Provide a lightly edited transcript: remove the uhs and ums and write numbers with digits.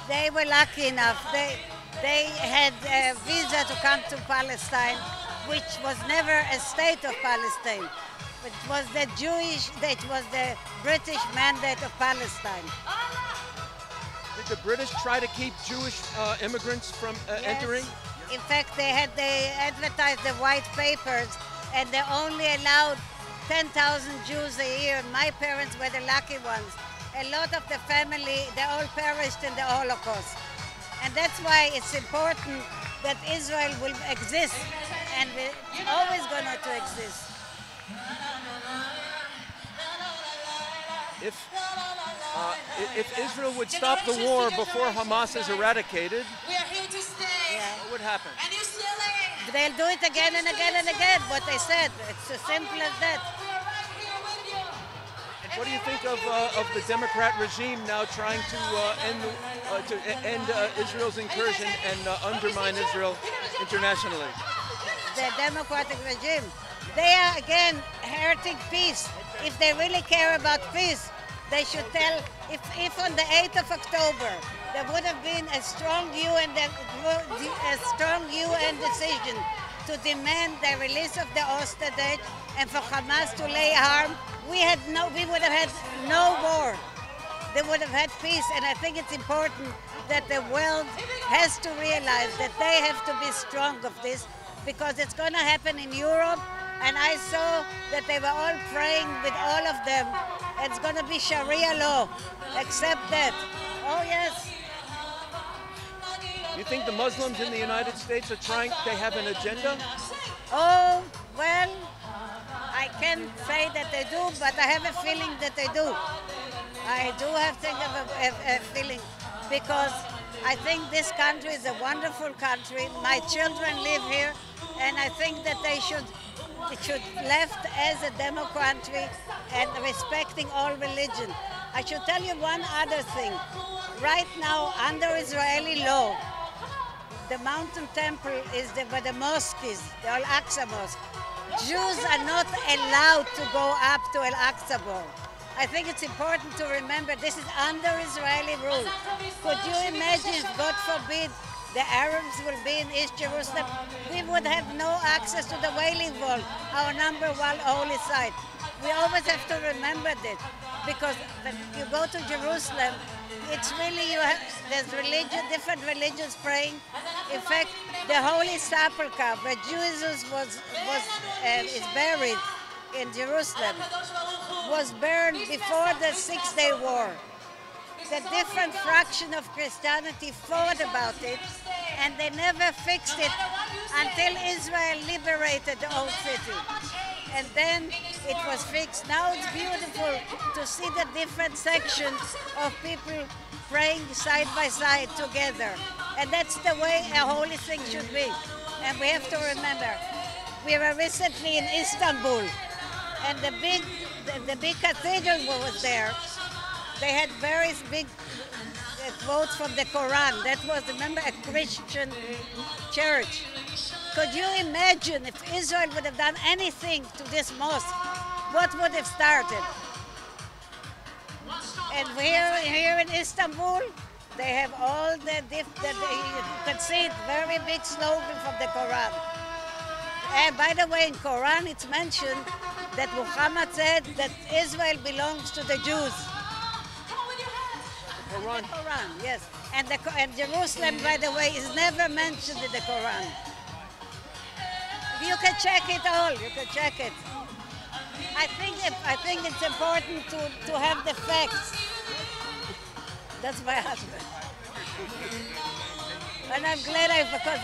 They were lucky enough. They had a visa to come to Palestine, which was never a state of Palestine. It was the British mandate of Palestine. Did the British try to keep Jewish immigrants from Yes. entering? In fact, they advertised the white papers, and they only allowed 10,000 Jews a year. My parents were the lucky ones. A lot of the family, they all perished in the Holocaust. And that's why it's important that Israel will exist, and it's always going to exist. If Israel would stop the war before Hamas is eradicated, We are here to stay. what would happen? And UCLA. They'll do it again and again and again, what they said. It's as simple as that. We are right here with you. And what do you think of the Democrat regime now trying to end Israel's incursion and undermine Israel internationally? The democratic regime, they are again hurting peace. If they really care about peace, they should tell, if on the 8th of October there would have been a strong UN decision to demand the release of the hostage and for Hamas to lay harm, we would have had no war. They would have had peace, and I think it's important that the world has to realize that they have to be strong of this, because it's going to happen in Europe, and I saw that they were all praying with all of them. It's going to be Sharia law, accept that. Oh yes. You think the Muslims in the United States are they have an agenda? Oh, well, I can't say that they do, but I have a feeling that they do. I do have a feeling, because I think this country is a wonderful country. My children live here, and I think that it should left as a demo country and respecting all religion. I should tell you one other thing. Right now, under Israeli law, the mountain temple is where the mosque is, the Al-Aqsa Mosque. Jews are not allowed to go up to Al-Aqsa Mosque. I think it's important to remember this is under Israeli rule. Could you imagine if, God forbid, the Arabs will be in East Jerusalem? We would have no access to the Wailing Wall, our #1 holy site. We always have to remember that, because when you go to Jerusalem, it's really, there's different religions praying. In fact, the Holy Sepulchre, where Jesus is buried in Jerusalem, was burned before the Six-Day War. The different fraction of Christianity fought about it, and they never fixed it until Israel liberated the old city. And then it was fixed. Now it's beautiful to see the different sections of people praying side by side together. And that's the way a holy thing should be. And we have to remember, we were recently in Istanbul, and the big cathedral was there. They had very big quotes from the Quran. That was, remember, a Christian church. Could you imagine if Israel would have done anything to this mosque? What would have started? And here in Istanbul, they have all you can see it, very big slogan from the Quran. And by the way, in Quran it's mentioned that Muhammad said that Israel belongs to the Jews. Quran. The Quran, yes. And Jerusalem, by the way, is never mentioned in the Quran. You can check it all. You can check it. I think it's important to have the facts. That's my husband. And I'm glad because